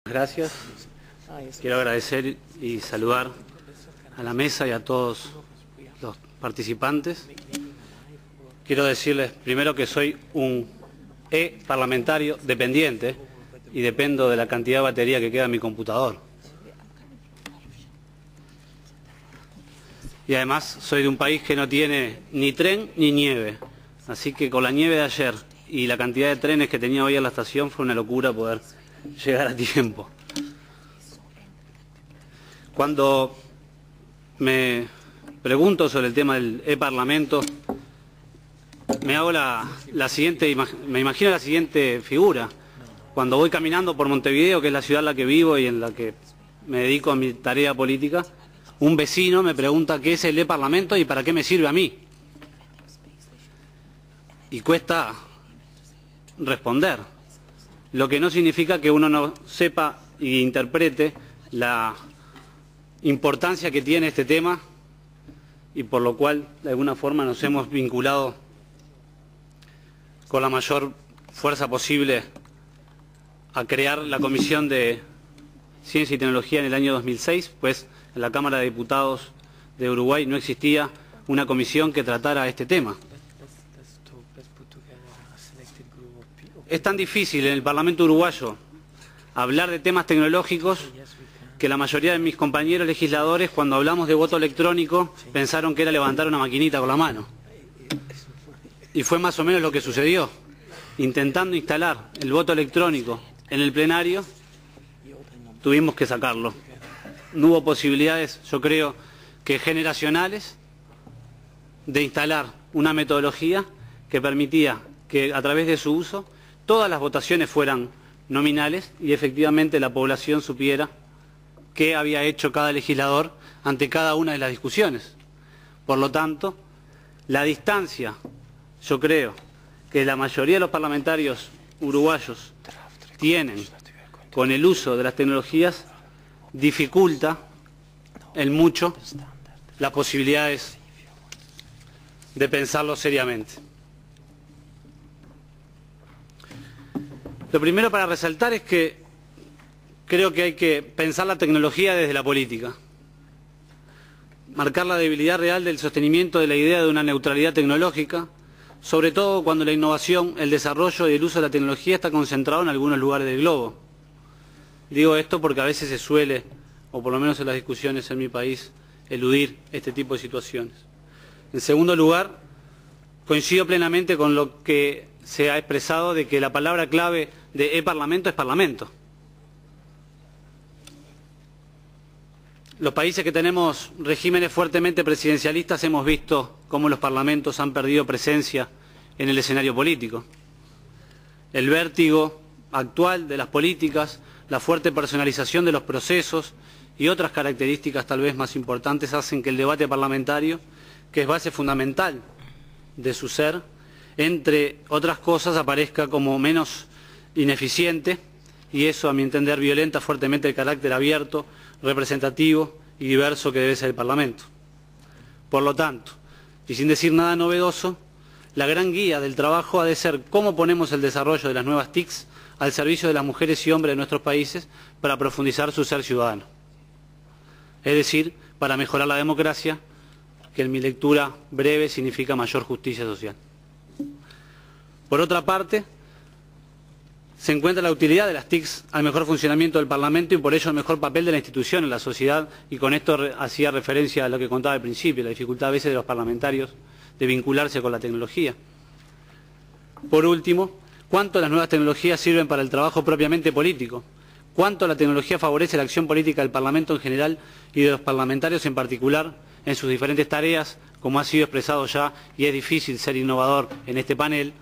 Gracias. Quiero agradecer y saludar a la mesa y a todos los participantes. Quiero decirles primero que soy un parlamentario dependiente y dependo de la cantidad de batería que queda en mi computador. Y además soy de un país que no tiene ni tren ni nieve. Así que con la nieve de ayer y la cantidad de trenes que tenía hoy en la estación fue una locura poder llegar a tiempo. Cuando me pregunto sobre el tema del e-parlamento, me imagino la siguiente figura. Cuando voy caminando por Montevideo, que es la ciudad en la que vivo y en la que me dedico a mi tarea política, un vecino me pregunta qué es el e-parlamento y para qué me sirve a mí. Y cuesta responder, lo que no significa que uno no sepa e interprete la importancia que tiene este tema y por lo cual de alguna forma nos hemos vinculado con la mayor fuerza posible a crear la Comisión de Ciencia y Tecnología en el año 2006, pues en la Cámara de Diputados de Uruguay no existía una comisión que tratara este tema. Es tan difícil en el Parlamento uruguayo hablar de temas tecnológicos que la mayoría de mis compañeros legisladores, cuando hablamos de voto electrónico, pensaron que era levantar una maquinita con la mano. Y fue más o menos lo que sucedió. Intentando instalar el voto electrónico en el plenario, tuvimos que sacarlo. No hubo posibilidades, yo creo, que generacionales, de instalar una metodología que permitía que a través de su uso todas las votaciones fueran nominales y efectivamente la población supiera qué había hecho cada legislador ante cada una de las discusiones. Por lo tanto, la distancia, yo creo, que la mayoría de los parlamentarios uruguayos tienen con el uso de las tecnologías dificulta en mucho las posibilidades de pensarlo seriamente. Lo primero para resaltar es que creo que hay que pensar la tecnología desde la política. Marcar la debilidad real del sostenimiento de la idea de una neutralidad tecnológica, sobre todo cuando la innovación, el desarrollo y el uso de la tecnología está concentrado en algunos lugares del globo. Digo esto porque a veces se suele, o por lo menos en las discusiones en mi país, eludir este tipo de situaciones. En segundo lugar, coincido plenamente con lo que se ha expresado de que la palabra clave de e-parlamento es parlamento. Los países que tenemos regímenes fuertemente presidencialistas hemos visto cómo los parlamentos han perdido presencia en el escenario político. El vértigo actual de las políticas, la fuerte personalización de los procesos y otras características tal vez más importantes hacen que el debate parlamentario, que es base fundamental de su ser, entre otras cosas aparezca como menos ineficiente y eso, a mi entender, violenta fuertemente el carácter abierto, representativo y diverso que debe ser el Parlamento. Por lo tanto, y sin decir nada novedoso, la gran guía del trabajo ha de ser cómo ponemos el desarrollo de las nuevas TICs al servicio de las mujeres y hombres de nuestros países para profundizar su ser ciudadano. Es decir, para mejorar la democracia, que en mi lectura breve significa mayor justicia social. Por otra parte, se encuentra la utilidad de las TICs al mejor funcionamiento del Parlamento y por ello el mejor papel de la institución en la sociedad, y con esto hacía referencia a lo que contaba al principio, la dificultad a veces de los parlamentarios de vincularse con la tecnología. Por último, ¿cuánto las nuevas tecnologías sirven para el trabajo propiamente político? ¿Cuánto la tecnología favorece la acción política del Parlamento en general y de los parlamentarios en particular en sus diferentes tareas, como ha sido expresado ya, y es difícil ser innovador en este panel,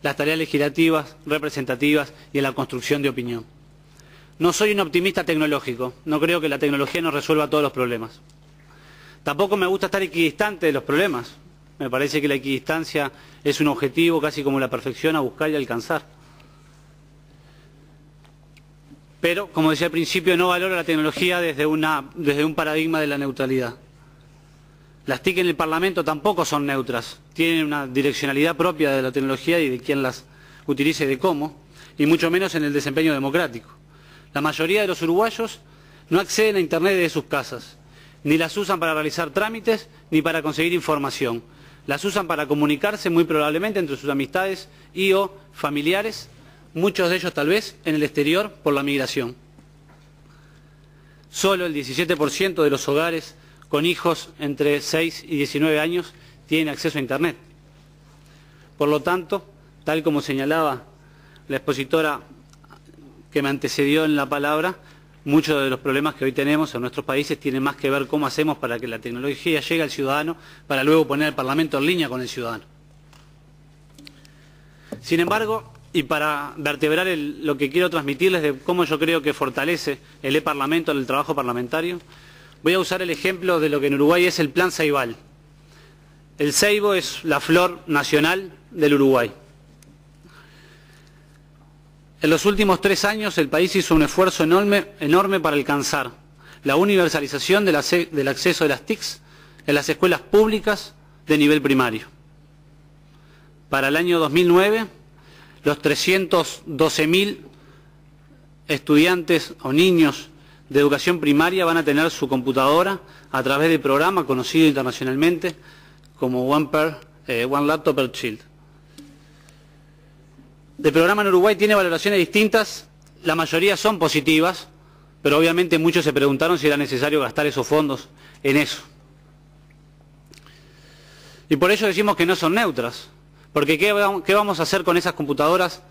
las tareas legislativas, representativas y en la construcción de opinión? No soy un optimista tecnológico, no creo que la tecnología nos resuelva todos los problemas. Tampoco me gusta estar equidistante de los problemas. Me parece que la equidistancia es un objetivo casi como la perfección a buscar y alcanzar. Pero, como decía al principio, no valoro la tecnología desde un paradigma de la neutralidad. Las TIC en el Parlamento tampoco son neutras, tienen una direccionalidad propia de la tecnología y de quién las utilice y de cómo, y mucho menos en el desempeño democrático. La mayoría de los uruguayos no acceden a Internet desde sus casas, ni las usan para realizar trámites ni para conseguir información. Las usan para comunicarse muy probablemente entre sus amistades y o familiares, muchos de ellos tal vez en el exterior por la migración. Solo el 17% de los hogares con hijos entre 6 y 19 años tienen acceso a Internet. Por lo tanto, tal como señalaba la expositora que me antecedió en la palabra, muchos de los problemas que hoy tenemos en nuestros países tienen más que ver cómo hacemos para que la tecnología llegue al ciudadano para luego poner el Parlamento en línea con el ciudadano. Sin embargo, y para vertebrar lo que quiero transmitirles de cómo yo creo que fortalece el e-Parlamento en el trabajo parlamentario, voy a usar el ejemplo de lo que en Uruguay es el Plan Ceibal. El ceibo es la flor nacional del Uruguay. En los últimos 3 años el país hizo un esfuerzo enorme para alcanzar la universalización del acceso de las TICs en las escuelas públicas de nivel primario. Para el año 2009, los 312.000 estudiantes o niños de educación primaria van a tener su computadora a través del programa conocido internacionalmente como One Laptop per Child. El programa en Uruguay tiene valoraciones distintas, la mayoría son positivas, pero obviamente muchos se preguntaron si era necesario gastar esos fondos en eso. Y por ello decimos que no son neutras, porque ¿qué vamos a hacer con esas computadoras?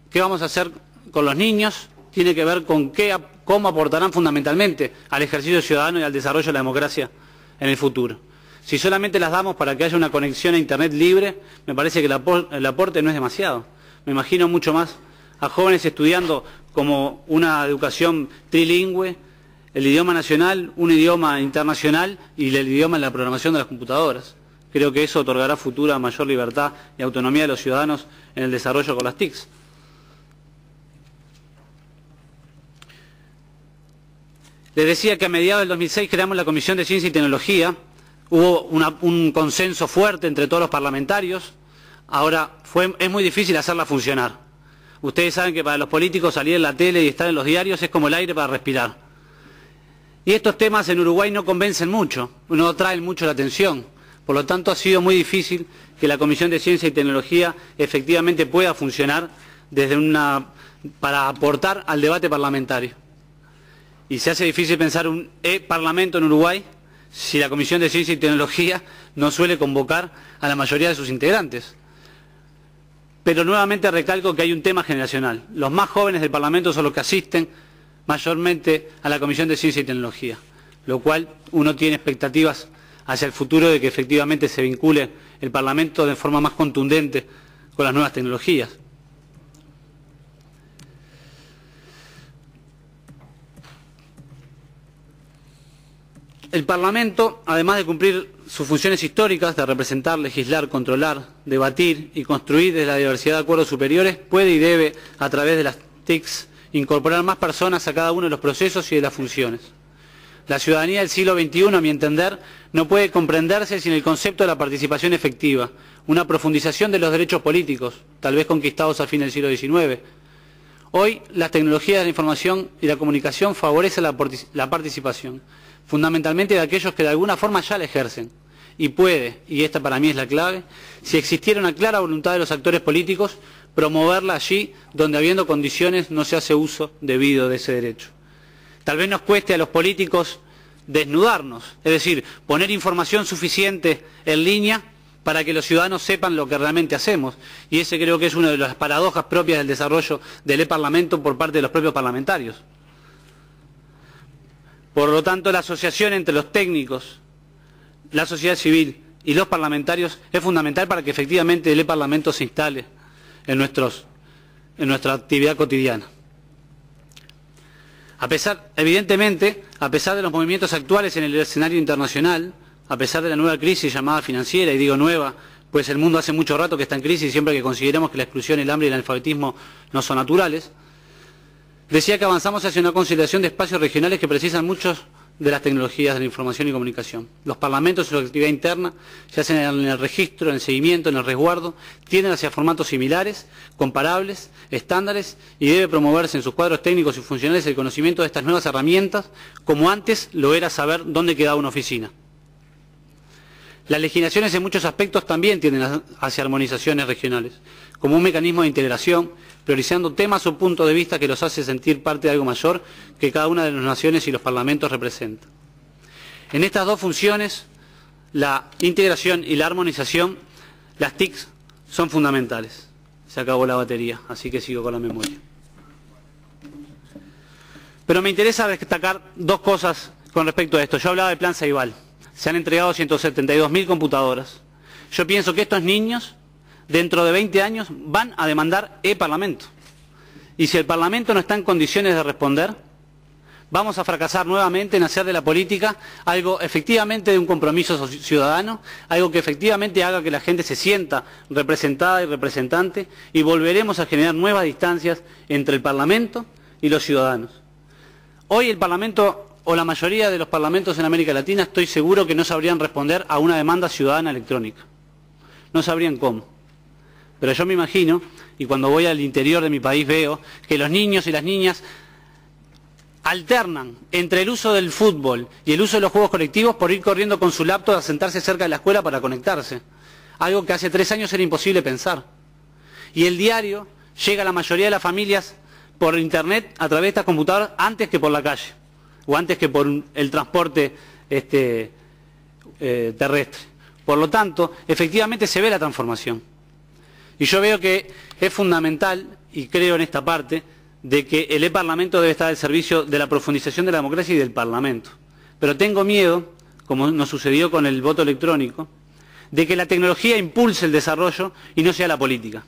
¿Qué vamos a hacer con los niños? Tiene que ver con cómo aportarán fundamentalmente al ejercicio ciudadano y al desarrollo de la democracia en el futuro. Si solamente las damos para que haya una conexión a Internet libre, me parece que el aporte no es demasiado. Me imagino mucho más a jóvenes estudiando como una educación trilingüe, el idioma nacional, un idioma internacional y el idioma en la programación de las computadoras. Creo que eso otorgará futura mayor libertad y autonomía de los ciudadanos en el desarrollo con las TICs. Les decía que a mediados del 2006 creamos la Comisión de Ciencia y Tecnología. Hubo un consenso fuerte entre todos los parlamentarios. Ahora, es muy difícil hacerla funcionar. Ustedes saben que para los políticos salir en la tele y estar en los diarios es como el aire para respirar. Y estos temas en Uruguay no convencen mucho, no atraen mucho la atención. Por lo tanto, ha sido muy difícil que la Comisión de Ciencia y Tecnología efectivamente pueda funcionar para aportar al debate parlamentario. Y se hace difícil pensar un e-Parlamento en Uruguay si la Comisión de Ciencia y Tecnología no suele convocar a la mayoría de sus integrantes. Pero nuevamente recalco que hay un tema generacional. Los más jóvenes del Parlamento son los que asisten mayormente a la Comisión de Ciencia y Tecnología, lo cual uno tiene expectativas hacia el futuro de que efectivamente se vincule el Parlamento de forma más contundente con las nuevas tecnologías. El Parlamento, además de cumplir sus funciones históricas de representar, legislar, controlar, debatir y construir desde la diversidad de acuerdos superiores, puede y debe, a través de las TICs, incorporar más personas a cada uno de los procesos y de las funciones. La ciudadanía del siglo XXI, a mi entender, no puede comprenderse sin el concepto de la participación efectiva, una profundización de los derechos políticos, tal vez conquistados a fines del siglo XIX. Hoy, las tecnologías de la información y la comunicación favorecen la participación, fundamentalmente de aquellos que de alguna forma ya la ejercen. Y puede, y esta para mí es la clave, si existiera una clara voluntad de los actores políticos, promoverla allí donde habiendo condiciones no se hace uso debido de ese derecho. Tal vez nos cueste a los políticos desnudarnos, es decir, poner información suficiente en línea para que los ciudadanos sepan lo que realmente hacemos. Y ese creo que es una de las paradojas propias del desarrollo del e-Parlamento por parte de los propios parlamentarios. Por lo tanto, la asociación entre los técnicos, la sociedad civil y los parlamentarios es fundamental para que efectivamente el e-Parlamento se instale en nuestra actividad cotidiana. Evidentemente, a pesar de los movimientos actuales en el escenario internacional, a pesar de la nueva crisis llamada financiera, y digo nueva, pues el mundo hace mucho rato que está en crisis, siempre que consideremos que la exclusión, el hambre y el analfabetismo no son naturales, decía que avanzamos hacia una consolidación de espacios regionales que precisan muchos de las tecnologías de la información y comunicación. Los parlamentos en su actividad interna, ya sea en el registro, en el seguimiento, en el resguardo, tienden hacia formatos similares, comparables, estándares, y debe promoverse en sus cuadros técnicos y funcionales el conocimiento de estas nuevas herramientas, como antes lo era saber dónde quedaba una oficina. Las legislaciones en muchos aspectos también tienden hacia armonizaciones regionales, como un mecanismo de integración, priorizando temas o puntos de vista que los hace sentir parte de algo mayor que cada una de las naciones y los parlamentos representa. En estas dos funciones, la integración y la armonización, las TICs son fundamentales. Se acabó la batería, así que sigo con la memoria. Pero me interesa destacar dos cosas con respecto a esto. Yo hablaba del plan Ceibal. Se han entregado 172.000 computadoras. Yo pienso que estos niños, dentro de 20 años, van a demandar e-Parlamento. Y si el Parlamento no está en condiciones de responder, vamos a fracasar nuevamente en hacer de la política algo efectivamente de un compromiso ciudadano, algo que efectivamente haga que la gente se sienta representada y representante, y volveremos a generar nuevas distancias entre el Parlamento y los ciudadanos. Hoy el Parlamento, o la mayoría de los parlamentos en América Latina, estoy seguro que no sabrían responder a una demanda ciudadana electrónica. No sabrían cómo. Pero yo me imagino, y cuando voy al interior de mi país veo, que los niños y las niñas alternan entre el uso del fútbol y el uso de los juegos colectivos por ir corriendo con su laptop a sentarse cerca de la escuela para conectarse. Algo que hace 3 años era imposible pensar. Y el diario llega a la mayoría de las familias por internet a través de estas computadoras antes que por la calle, o antes que por el transporte terrestre. Por lo tanto, efectivamente se ve la transformación. Y yo veo que es fundamental, y creo en esta parte, de que el e-Parlamento debe estar al servicio de la profundización de la democracia y del Parlamento. Pero tengo miedo, como nos sucedió con el voto electrónico, de que la tecnología impulse el desarrollo y no sea la política.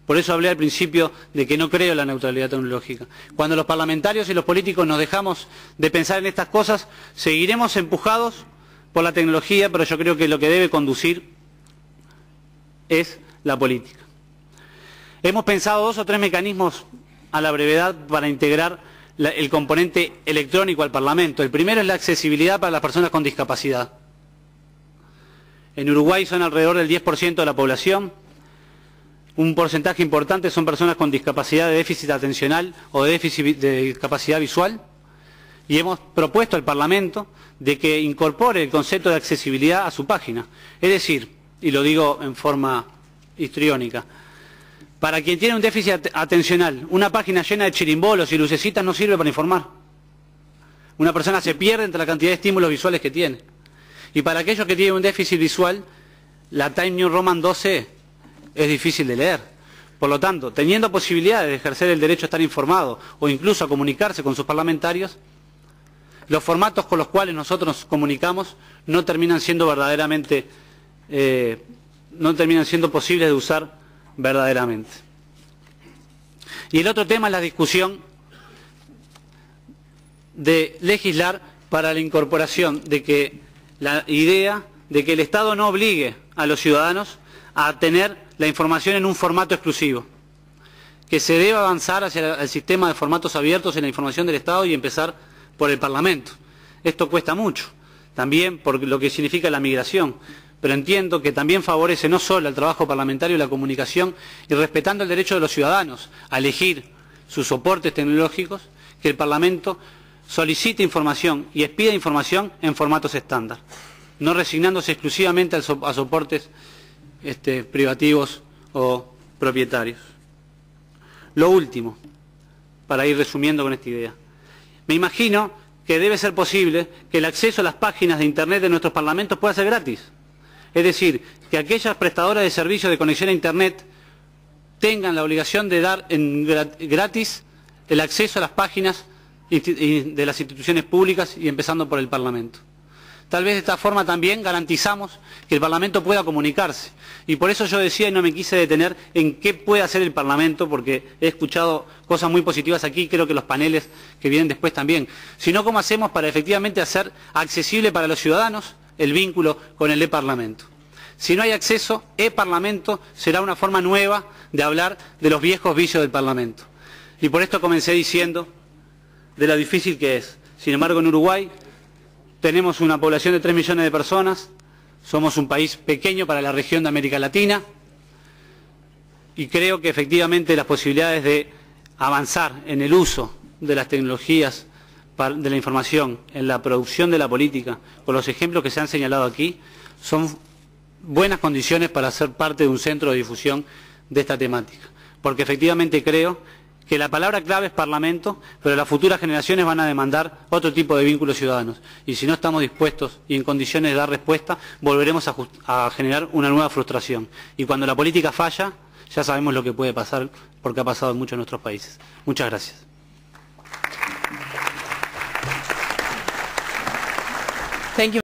Por eso hablé al principio de que no creo en la neutralidad tecnológica. Cuando los parlamentarios y los políticos nos dejamos de pensar en estas cosas, seguiremos empujados por la tecnología, pero yo creo que lo que debe conducir es la política. Hemos pensado 2 o 3 mecanismos a la brevedad para integrar el componente electrónico al Parlamento. El primero es la accesibilidad para las personas con discapacidad. En Uruguay son alrededor del 10% de la población. Un porcentaje importante son personas con discapacidad de déficit atencional o de déficit de discapacidad visual. Y hemos propuesto al Parlamento de que incorpore el concepto de accesibilidad a su página. Es decir, y lo digo en forma histriónica, para quien tiene un déficit atencional, una página llena de chirimbolos y lucecitas no sirve para informar. Una persona se pierde entre la cantidad de estímulos visuales que tiene. Y para aquellos que tienen un déficit visual, la Times New Roman 12 es difícil de leer. Por lo tanto, teniendo posibilidades de ejercer el derecho a estar informado o incluso a comunicarse con sus parlamentarios, los formatos con los cuales nosotros nos comunicamos no terminan siendo verdaderamente, no terminan siendo posibles de usar verdaderamente. Y el otro tema es la discusión de legislar para la incorporación de que la idea de que el Estado no obligue a los ciudadanos a tener la información en un formato exclusivo, que se debe avanzar hacia el sistema de formatos abiertos en la información del Estado y empezar por el Parlamento. Esto cuesta mucho, también por lo que significa la migración, pero entiendo que también favorece no solo el trabajo parlamentario y la comunicación, y respetando el derecho de los ciudadanos a elegir sus soportes tecnológicos, que el Parlamento solicite información y expida información en formatos estándar, no resignándose exclusivamente a soportes privativos o propietarios. Lo último, para ir resumiendo con esta idea, me imagino que debe ser posible que el acceso a las páginas de Internet de nuestros parlamentos pueda ser gratis. Es decir, que aquellas prestadoras de servicios de conexión a Internet tengan la obligación de dar gratis el acceso a las páginas de las instituciones públicas y empezando por el Parlamento. Tal vez de esta forma también garantizamos que el Parlamento pueda comunicarse. Y por eso yo decía, y no me quise detener en qué puede hacer el Parlamento, porque he escuchado cosas muy positivas aquí, creo que los paneles que vienen después también, sino cómo hacemos para efectivamente hacer accesible para los ciudadanos el vínculo con el e-Parlamento. Si no hay acceso, e-Parlamento será una forma nueva de hablar de los viejos vicios del Parlamento. Y por esto comencé diciendo de lo difícil que es. Sin embargo, en Uruguay tenemos una población de 3 millones de personas, somos un país pequeño para la región de América Latina y creo que efectivamente las posibilidades de avanzar en el uso de las tecnologías de la información en la producción de la política, con los ejemplos que se han señalado aquí, son buenas condiciones para ser parte de un centro de difusión de esta temática. Porque efectivamente creo que la palabra clave es Parlamento, pero las futuras generaciones van a demandar otro tipo de vínculos ciudadanos. Y si no estamos dispuestos y en condiciones de dar respuesta, volveremos a generar una nueva frustración. Y cuando la política falla, ya sabemos lo que puede pasar, porque ha pasado en muchos de nuestros países. Muchas gracias. Thank you.